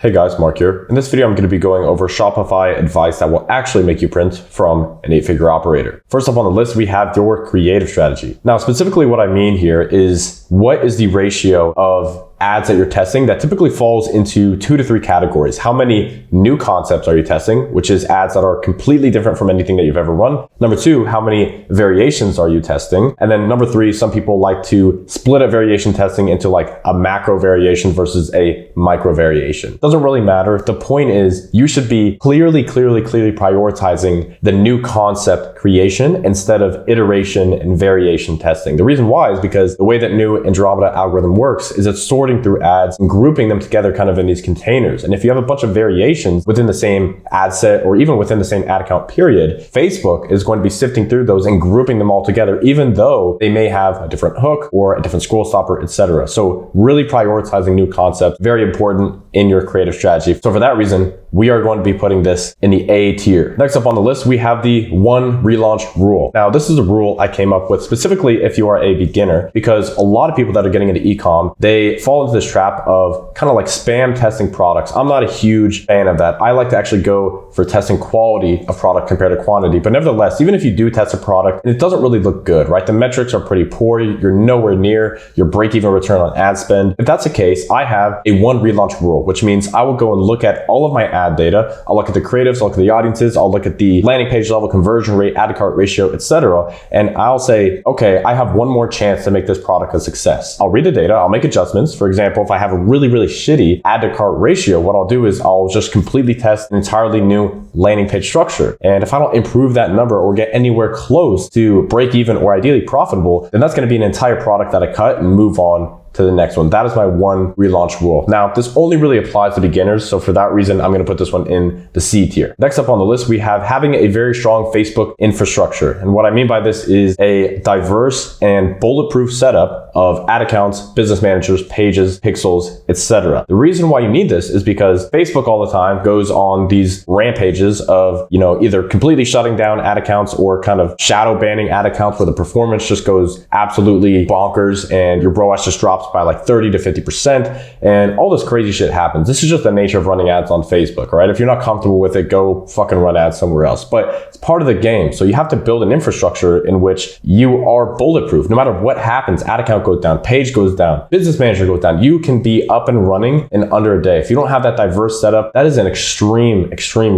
Hey guys, Mark here. In this video, I'm going to be going over Shopify advice that will actually make you print from an 8-figure operator. First up on the list, we have your creative strategy. Now, specifically what I mean here is what is the ratio of ads that you're testing that typically falls into 2 to 3 categories. How many new concepts are you testing, which is ads that are completely different from anything that you've ever run. Number 2, how many variations are you testing? And then number 3, some people like to split up variation testing into like a macro variation versus a micro variation. Doesn't really matter. The point is you should be clearly prioritizing the new concept creation instead of iteration and variation testing. The reason why is because the way that new Andromeda algorithm works is it's sorting through ads and grouping them together kind of in these containers. And if you have a bunch of variations within the same ad set or even within the same ad account period, Facebook is going to be sifting through those and grouping them all together, even though they may have a different hook or a different scroll stopper, etc. So really prioritizing new concepts, very important in your creative strategy. So for that reason, we are going to be putting this in the A tier. Next up on the list, we have the 1 relaunch rule. Now, this is a rule I came up with specifically if you are a beginner, because a lot of people that are getting into e-com, they fall into this trap of kind of like spam testing products. I'm not a huge fan of that. I like to actually go for testing quality of product compared to quantity. But nevertheless, even if you do test a product and it doesn't really look good, right? The metrics are pretty poor. You're nowhere near your break-even return on ad spend. If that's the case, I have a 1 relaunch rule, which means I will go and look at all of my ad data. I'll look at the creatives, I'll look at the audiences, I'll look at the landing page level, conversion rate, add to cart ratio, etc. And I'll say, okay, I have one more chance to make this product a success. I'll read the data, I'll make adjustments. For example, if I have a really shitty add to cart ratio, what I'll do is I'll just completely test an entirely new landing page structure. And if I don't improve that number or get anywhere close to break even or ideally profitable, then that's going to be an entire product that I cut and move on to the next one. That is my 1 relaunch rule. Now, this only really applies to beginners, so for that reason, I'm going to put this one in the C tier. Next up on the list, we have having a very strong Facebook infrastructure. And what I mean by this is a diverse and bulletproof setup of ad accounts, business managers, pages, pixels, etc. The reason why you need this is because Facebook all the time goes on these rampages of, either completely shutting down ad accounts or kind of shadow banning ad accounts where the performance just goes absolutely bonkers and your ROAS just drops by like 30 to 50% and all this crazy shit happens. This is just the nature of running ads on Facebook, right? If you're not comfortable with it, go fucking run ads somewhere else. But it's part of the game. So you have to build an infrastructure in which you are bulletproof. No matter what happens, ad account goes down, page goes down, business manager goes down, you can be up and running in under a day. If you don't have that diverse setup, that is an extreme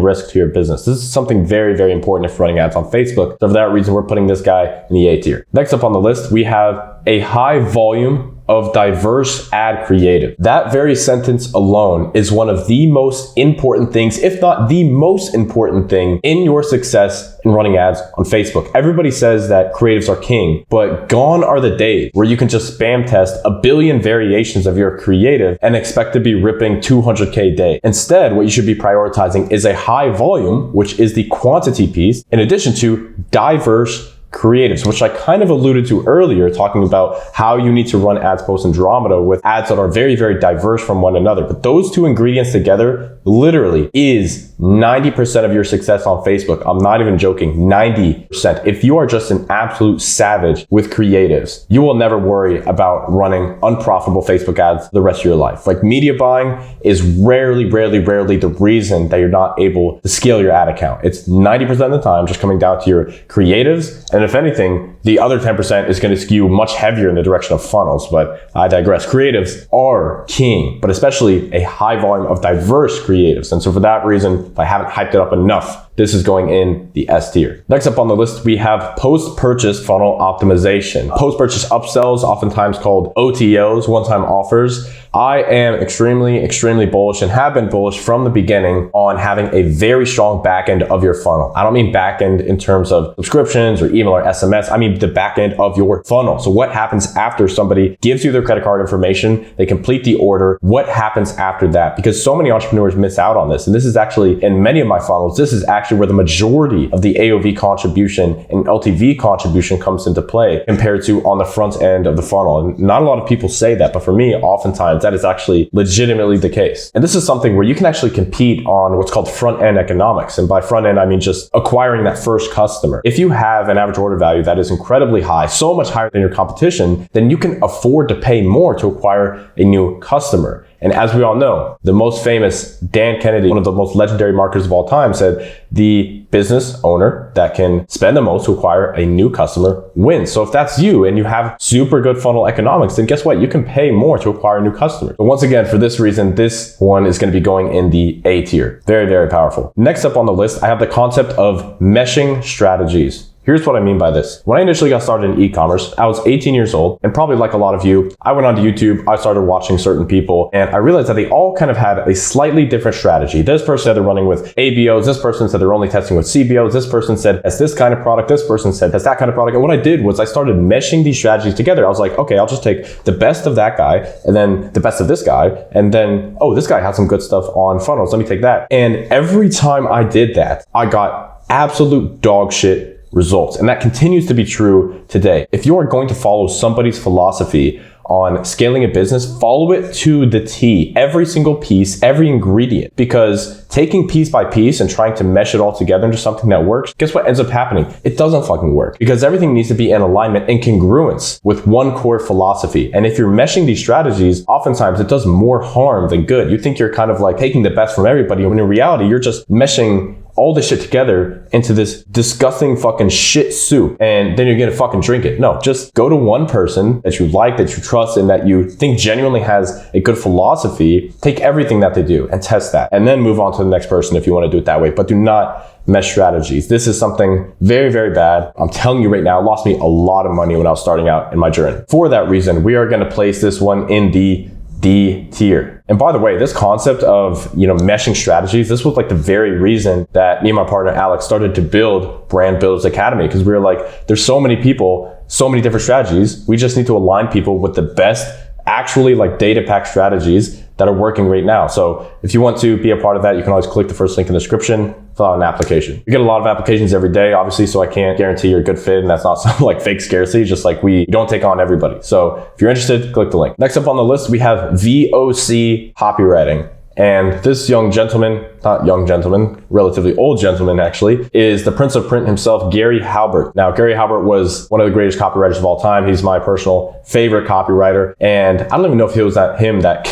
risk to your business. This is something very important if running ads on Facebook. So for that reason, we're putting this guy in the A tier. Next up on the list, we have a high volume of diverse ad creative. That very sentence alone is one of the most important things, if not the most important thing in your success in running ads on Facebook. Everybody says that creatives are king, but gone are the days where you can just spam test a billion variations of your creative and expect to be ripping 200K a day. Instead, what you should be prioritizing is a high volume, which is the quantity piece, in addition to diverse creatives, which I kind of alluded to earlier, talking about how you need to run ads post Andromeda with ads that are very diverse from one another. But those 2 ingredients together literally is 90% of your success on Facebook. I'm not even joking, 90%. If you are just an absolute savage with creatives, you will never worry about running unprofitable Facebook ads the rest of your life. Like, media buying is rarely the reason that you're not able to scale your ad account. It's 90% of the time just coming down to your creatives. And if anything, the other 10% is going to skew much heavier in the direction of funnels, but I digress. Creatives are king, but especially a high volume of diverse creatives. And so for that reason, if I haven't hyped it up enough, this is going in the S tier. Next up on the list, we have post-purchase funnel optimization. Post-purchase upsells, oftentimes called OTOs, one-time offers. I am extremely bullish and have been bullish from the beginning on having a very strong backend of your funnel. I don't mean backend in terms of subscriptions or email or SMS. I mean the backend of your funnel. So what happens after somebody gives you their credit card information, they complete the order, what happens after that? Because so many entrepreneurs miss out on this. And this is actually, in many of my funnels, this is actually where the majority of the AOV contribution and LTV contribution comes into play compared to on the front end of the funnel. And not a lot of people say that, but for me, oftentimes that is actually legitimately the case. And this is something where you can actually compete on what's called front end economics. And by front end, I mean just acquiring that first customer. If you have an average average order value that is incredibly high, so much higher than your competition, then you can afford to pay more to acquire a new customer. And as we all know, the most famous Dan Kennedy, one of the most legendary marketers of all time, said the business owner that can spend the most to acquire a new customer wins. So if that's you and you have super good funnel economics, then guess what? You can pay more to acquire a new customer. So once again, for this reason, this one is going to be going in the A tier. Very, very powerful. Next up on the list, I have the concept of meshing strategies. Here's what I mean by this. When I initially got started in e-commerce, I was 18 years old, and probably like a lot of you, I went onto YouTube, I started watching certain people, and I realized that they all kind of had a slightly different strategy. This person said they're running with ABOs, this person said they're only testing with CBOs, this person said that's this kind of product, this person said that's that kind of product. And what I did was I started meshing these strategies together. I was like, okay, I'll just take the best of that guy, and then the best of this guy, and then, oh, this guy has some good stuff on funnels, let me take that. And every time I did that, I got absolute dog shit results. And that continues to be true today. If you are going to follow somebody's philosophy on scaling a business, follow it to the T, every single piece, every ingredient, because taking piece by piece and trying to mesh it all together into something that works, guess what ends up happening? It doesn't fucking work, because everything needs to be in alignment and congruence with one core philosophy. And if you're meshing these strategies, oftentimes it does more harm than good. You think you're kind of like taking the best from everybody, when in reality, you're just meshing all this shit together into this disgusting fucking shit soup, and then you're gonna fucking drink it. No, just go to one person that you like, that you trust, and that you think genuinely has a good philosophy, take everything that they do and test that, and then move on to the next person if you wanna do it that way. But do not mesh strategies. This is something very, very bad. I'm telling you right now, it lost me a lot of money when I was starting out in my journey. For that reason, we are gonna place this one in the D tier. And by the way, this concept of, meshing strategies, this was like the very reason that me and my partner Alex started to build Brand Builders Academy, because we were like, there's so many people, so many different strategies. We just need to align people with the best, actually like data packed strategies that are working right now. So if you want to be a part of that, you can always click the first link in the description, fill out an application. You get a lot of applications every day, obviously, so I can't guarantee you're a good fit, and that's not some like fake scarcity, just like we don't take on everybody. So if you're interested, click the link. Next up on the list, we have VOC copywriting. And this young gentleman, not young gentleman, relatively old gentleman actually, is the Prince of Print himself, Gary Halbert. Now, Gary Halbert was one of the greatest copywriters of all time. He's my personal favorite copywriter. And I don't even know if it was him that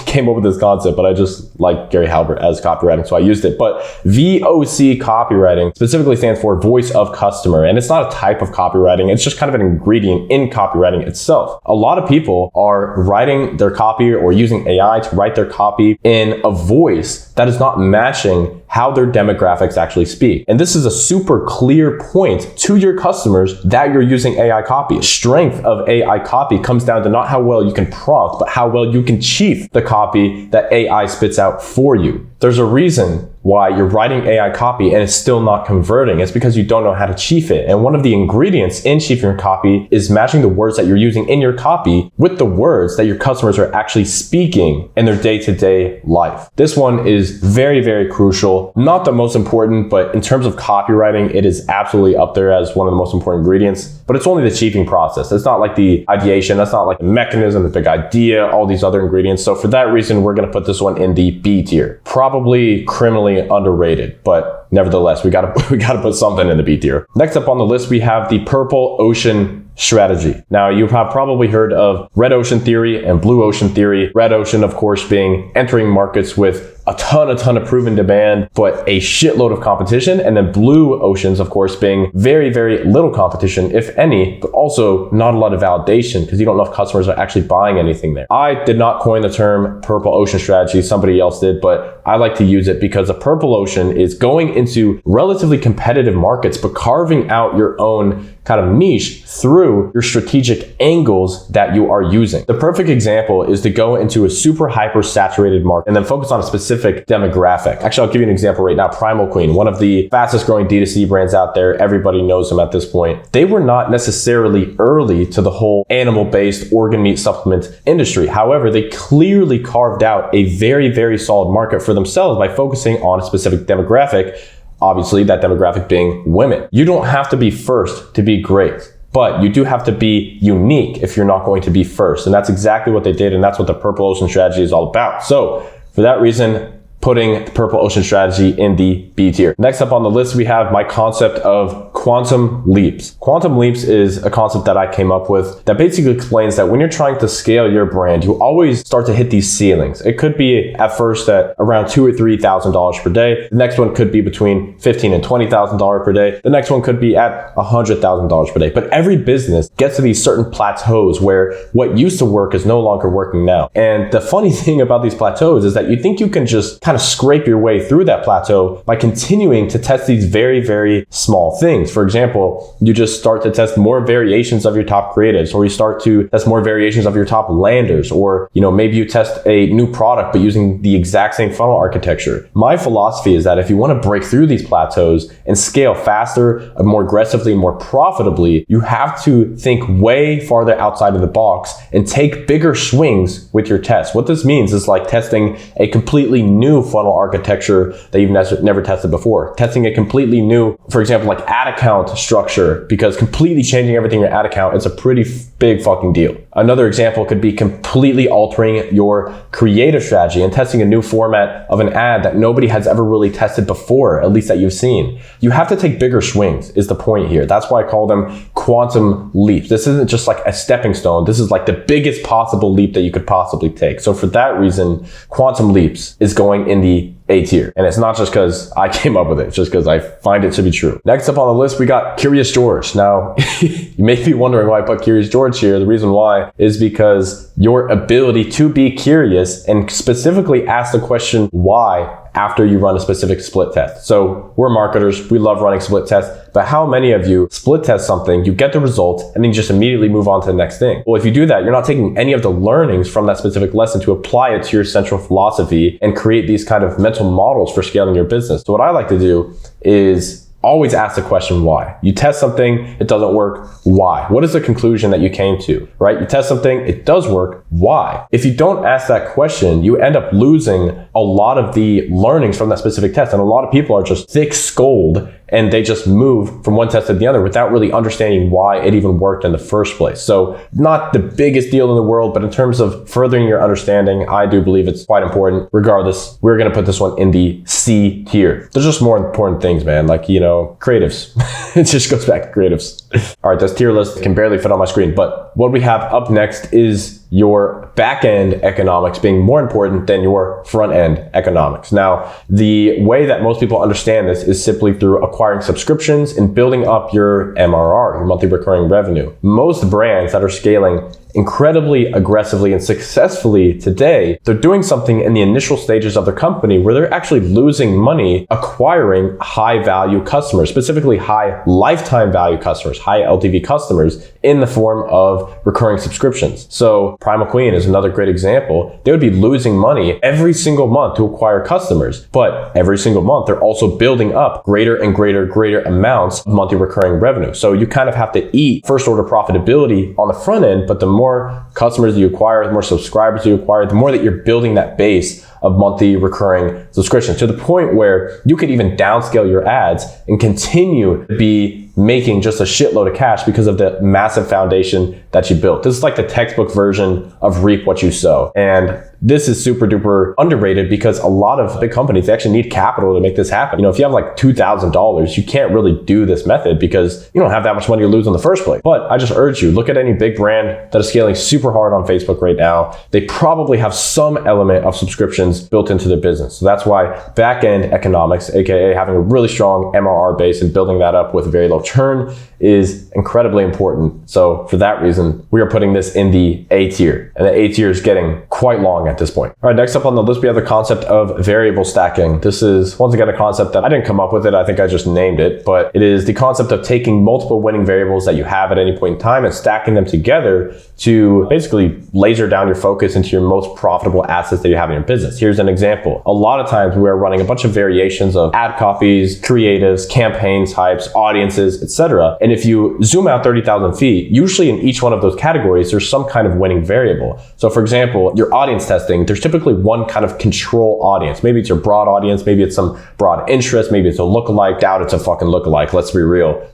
came up with this concept, but I just like Gary Halbert as copywriting, so I used it. But VOC copywriting specifically stands for voice of customer. And it's not a type of copywriting. It's just kind of an ingredient in copywriting itself. A lot of people are writing their copy or using AI to write their copy in a voice that is not matching how their demographics actually speak. And this is a super clear point to your customers that you're using AI copy. Strength of AI copy comes down to not how well you can prompt, but how well you can chief the copy that AI spits out for you. There's a reason why you're writing AI copy and it's still not converting. It's because you don't know how to chief it. And one of the ingredients in chiefing your copy is matching the words that you're using in your copy with the words that your customers are actually speaking in their day-to-day life. This one is very, very crucial. Not the most important, but in terms of copywriting, it is absolutely up there as one of the most important ingredients. But it's only the chiefing process. It's not like the ideation. That's not like the mechanism, the big idea, all these other ingredients. So for that reason, we're going to put this one in the B tier. Probably criminally underrated, but nevertheless, we gotta put something in the B tier. Next up on the list, we have the purple ocean strategy. Now, you have probably heard of red ocean theory and blue ocean theory. Red ocean, of course, being entering markets with a ton of proven demand, but a shitload of competition. And then blue oceans, of course, being very, very little competition, if any, but also not a lot of validation because you don't know if customers are actually buying anything there. I did not coin the term purple ocean strategy. Somebody else did, but I like to use it because a purple ocean is going into relatively competitive markets, but carving out your own kind of niche through your strategic angles that you are using. The perfect example is to go into a super hyper saturated market and then focus on a specific demographic. Actually, I'll give you an example right now. Primal Queen, one of the fastest growing D2C brands out there. Everybody knows them at this point. They were not necessarily early to the whole animal-based organ meat supplement industry. However, they clearly carved out a very, very solid market for themselves by focusing on a specific demographic. Obviously, that demographic being women. You don't have to be first to be great, but you do have to be unique if you're not going to be first. And that's exactly what they did. And that's what the purple ocean strategy is all about. So for that reason, putting the purple ocean strategy in the B tier. Next up on the list, we have my concept of quantum leaps. Quantum leaps is a concept that I came up with that basically explains that when you're trying to scale your brand, you always start to hit these ceilings. It could be at first at around $2,000 or $3,000 per day. The next one could be between $15,000 and $20,000 per day. The next one could be at $100,000 per day. But every business gets to these certain plateaus where what used to work is no longer working now. And the funny thing about these plateaus is that you think you can just kind of scrape your way through that plateau by continuing to test these very, very small things. For example, you just start to test more variations of your top creatives, or you start to test more variations of your top landers, or maybe you test a new product but using the exact same funnel architecture. My philosophy is that if you want to break through these plateaus and scale faster, more aggressively, more profitably, you have to think way farther outside of the box and take bigger swings with your tests. What this means is like testing a completely new funnel architecture that you've never tested before. Testing a completely new, for example, like ad account structure, because completely changing everything in your ad account, it's a pretty big fucking deal. Another example could be completely altering your creative strategy and testing a new format of an ad that nobody has ever really tested before, at least that you've seen. You have to take bigger swings is the point here. That's why I call them quantum leaps. This isn't just like a stepping stone. This is like the biggest possible leap that you could possibly take. So for that reason, quantum leaps is going in the A tier. And it's not just because I came up with it, it's just because I find it to be true. Next up on the list, we got Curious George. Now, you may be wondering why I put Curious George here. The reason why is because your ability to be curious and specifically ask the question why after you run a specific split test. So we're marketers, we love running split tests, but how many of you split test something, you get the result, and then you just immediately move on to the next thing? Well, if you do that, you're not taking any of the learnings from that specific lesson to apply it to your central philosophy and create these kind of mental models for scaling your business. So what I like to do is always ask the question why. You test something, it doesn't work, why? What is the conclusion that you came to, right? You test something, it does work, why? If you don't ask that question, you end up losing a lot of the learnings from that specific test. And a lot of people are just thick-skulled and they just move from one test to the other without really understanding why it even worked in the first place. So not the biggest deal in the world, but in terms of furthering your understanding, I do believe it's quite important. Regardless, we're going to put this one in the C tier. There's just more important things, man, like, creatives. It just goes back to creatives. All right, this tier list can barely fit on my screen, but what we have up next is your back-end economics being more important than your front-end economics. Now, the way that most people understand this is simply through acquiring subscriptions and building up your MRR, your monthly recurring revenue. Most brands that are scaling incredibly aggressively and successfully today, they're doing something in the initial stages of their company where they're actually losing money acquiring high value customers, specifically high lifetime value customers, high LTV customers in the form of recurring subscriptions. So Primal Queen is another great example. They would be losing money every single month to acquire customers, but every single month they're also building up greater and greater amounts of monthly recurring revenue. So you kind of have to eat first order profitability on the front end, but the more customers you acquire, the more subscribers you acquire, the more that you're building that base of monthly recurring subscriptions to the point where you could even downscale your ads and continue to be making just a shitload of cash because of the massive foundation that you built. This is like the textbook version of reap what you sow. And this is super duper underrated because a lot of big companies, they actually need capital to make this happen. If you have like $2,000, you can't really do this method because you don't have that much money to lose in the first place. But I just urge you, look at any big brand that is scaling super hard on Facebook right now. They probably have some element of subscriptions built into their business. So that's why back-end economics, aka having a really strong MRR base and building that up with very low churn, is incredibly important. So for that reason, we are putting this in the A tier, and the A tier is getting quite long at this point. All right, next up on the list, we have the concept of variable stacking. This is once again a concept that I didn't come up with it. I think I just named it, but it is the concept of taking multiple winning variables that you have at any point in time and stacking them together to basically laser down your focus into your most profitable assets that you have in your business. Here's an example. A lot of times we are running a bunch of variations of ad copies, creatives, campaign types, audiences, etc. And if you zoom out 30,000 feet, usually in each one of those categories, there's some kind of winning variable. So for example, your audience testing, there's typically one kind of control audience. Maybe it's your broad audience, maybe it's some broad interest, maybe it's a lookalike. Doubt it's a fucking lookalike, let's be real.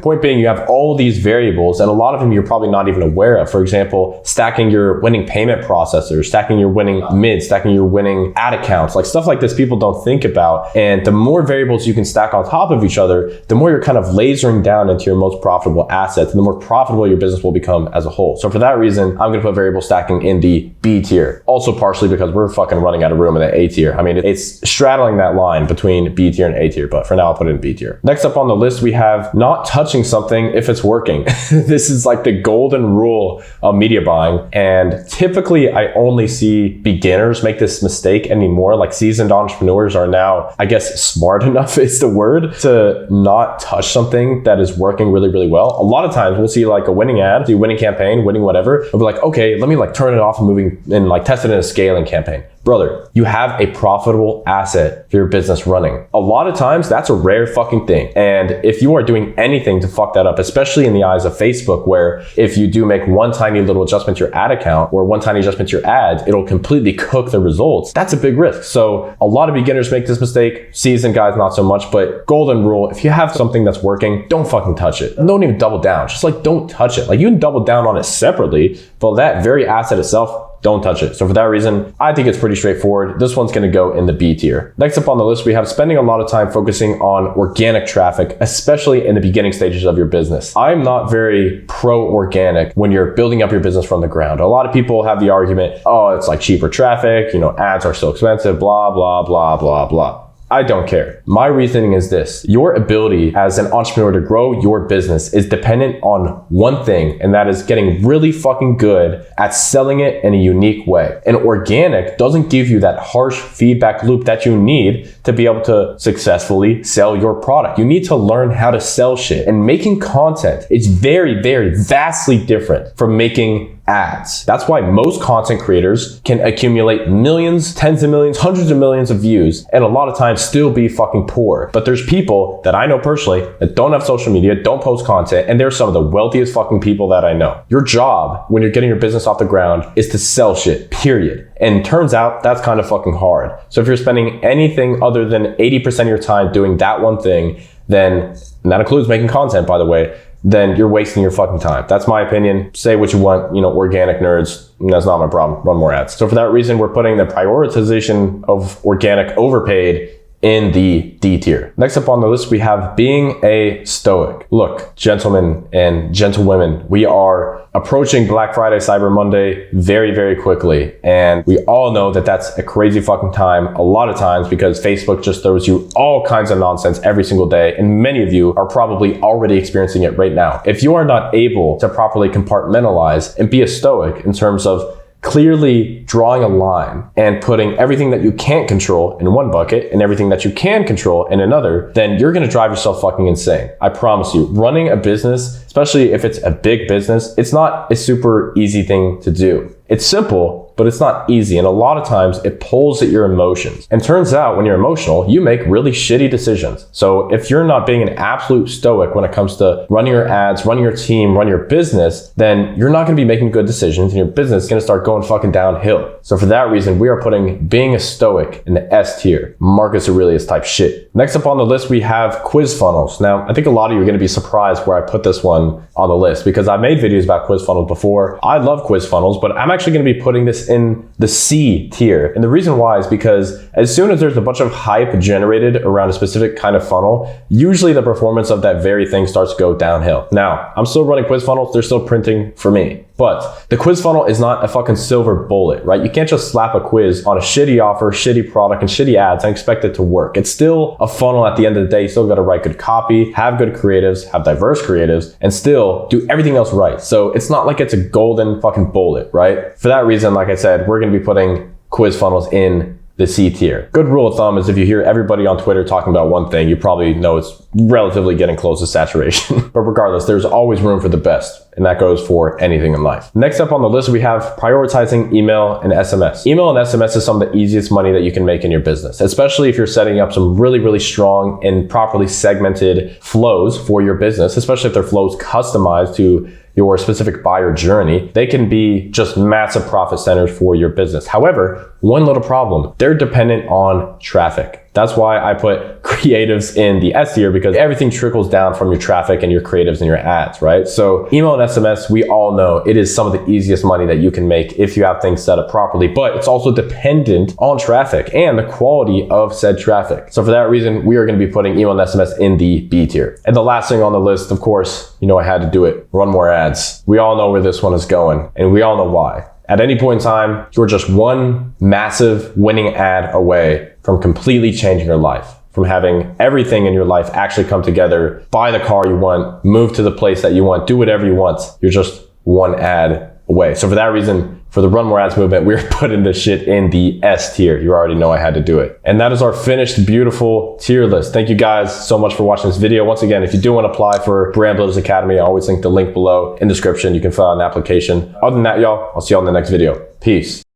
Point being, you have all these variables, and a lot of them you're probably not even aware of. For example, stacking your winning payment processors, stacking your winning mids, stacking your winning ad accounts, like stuff like this people don't think about. And the more variables you can stack on top of each other, the more you're kind of lasering down into your most profitable assets, and the more profitable your business will become as a whole. So for that reason, I'm gonna put variable stacking in the B tier. Also partially because we're fucking running out of room in the A tier. I mean, it's straddling that line between B tier and A tier, but for now I'll put it in B tier. Next up on the list, we have not touching something if it's working. This is like the golden rule of media buying. And typically I only see beginners make this mistake anymore. Like seasoned entrepreneurs are now, I guess, smart enough is the word, to not touch something that is working really, really well. A lot of times we'll see like a winning ad, see a winning campaign, winning whatever. We'll be like, okay, let me like turn it off and moving and like test it in a scaling campaign. Brother, you have a profitable asset for your business running. A lot of times that's a rare fucking thing. And if you are doing anything to fuck that up, especially in the eyes of Facebook, where if you do make one tiny little adjustment to your ad account or one tiny adjustment to your ads, it'll completely cook the results. That's a big risk. So a lot of beginners make this mistake. Seasoned guys, not so much, but golden rule, if you have something that's working, don't fucking touch it. Don't even double down. Just like, don't touch it. Like you can double down on it separately, but that very asset itself, don't touch it. So for that reason, I think it's pretty straightforward. This one's gonna go in the B tier. Next up on the list, we have spending a lot of time focusing on organic traffic, especially in the beginning stages of your business. I'm not very pro-organic when you're building up your business from the ground. A lot of people have the argument, oh, it's like cheaper traffic, you know, ads are so expensive, blah, blah, blah, blah, blah. I don't care. My reasoning is this: your ability as an entrepreneur to grow your business is dependent on one thing, and that is getting really fucking good at selling it in a unique way. And organic doesn't give you that harsh feedback loop that you need to be able to successfully sell your product. You need to learn how to sell shit. And making content is very, very vastly different from making ads. That's why most content creators can accumulate millions, tens of millions, hundreds of millions of views, and a lot of times still be fucking poor. But there's people that I know personally that don't have social media, don't post content, and they're some of the wealthiest fucking people that I know. Your job when you're getting your business off the ground is to sell shit, period. And turns out that's kind of fucking hard. So if you're spending anything other than 80% of your time doing that one thing, then, and that includes making content, by the way, then you're wasting your fucking time. That's my opinion. Say what you want, you know, organic nerds, that's not my problem. Run more ads. So for that reason, we're putting the prioritization of organic overpaid in the D tier. Next up on the list, we have being a stoic. Look, gentlemen and gentlewomen, we are approaching Black Friday, Cyber Monday very, very quickly. And we all know that that's a crazy fucking time a lot of times because Facebook just throws you all kinds of nonsense every single day. And many of you are probably already experiencing it right now. If you are not able to properly compartmentalize and be a stoic in terms of clearly drawing a line and putting everything that you can't control in one bucket and everything that you can control in another, then you're gonna drive yourself fucking insane. I promise you, running a business, especially if it's a big business, it's not a super easy thing to do. It's simple, but it's not easy. And a lot of times it pulls at your emotions. And turns out when you're emotional, you make really shitty decisions. So if you're not being an absolute stoic when it comes to running your ads, running your team, running your business, then you're not gonna be making good decisions and your business is gonna start going fucking downhill. So for that reason, we are putting being a stoic in the S tier, Marcus Aurelius type shit. Next up on the list, we have quiz funnels. Now, I think a lot of you are gonna be surprised where I put this one on the list because I made videos about quiz funnels before. I love quiz funnels, but I'm actually gonna be putting this in the C tier. And the reason why is because as soon as there's a bunch of hype generated around a specific kind of funnel, usually the performance of that very thing starts to go downhill. Now, I'm still running quiz funnels. They're still printing for me. But the quiz funnel is not a fucking silver bullet, right? You can't just slap a quiz on a shitty offer, shitty product, and shitty ads and expect it to work. It's still a funnel at the end of the day. You still gotta write good copy, have good creatives, have diverse creatives, and still do everything else right. So it's not like it's a golden fucking bullet, right? For that reason, like I said, we're gonna be putting quiz funnels in the C tier. Good rule of thumb is if you hear everybody on Twitter talking about one thing, you probably know it's relatively getting close to saturation. But regardless, there's always room for the best. And that goes for anything in life. Next up on the list, we have prioritizing email and SMS. Email and SMS is some of the easiest money that you can make in your business, especially if you're setting up some really, really strong and properly segmented flows for your business, especially if they're flows customized to your specific buyer journey. They can be just massive profit centers for your business. However, one little problem. They're dependent on traffic. That's why I put creatives in the S tier, because everything trickles down from your traffic and your creatives and your ads, right? So email and SMS, we all know it is some of the easiest money that you can make if you have things set up properly, but it's also dependent on traffic and the quality of said traffic. So for that reason, we are going to be putting email and SMS in the B tier. And the last thing on the list, of course, you know I had to do it, run more ads. We all know where this one is going, and we all know why. At any point in time, you're just one massive winning ad away from completely changing your life, from having everything in your life actually come together, buy the car you want, move to the place that you want, do whatever you want. You're just one ad away. So for that reason, for the Run More Ads movement, we're putting this shit in the S tier. You already know I had to do it. And that is our finished, beautiful tier list. Thank you guys so much for watching this video. Once again, if you do want to apply for Brand Builders Academy, I always link the link below in the description. You can fill out an application. Other than that, y'all, I'll see you all in the next video. Peace.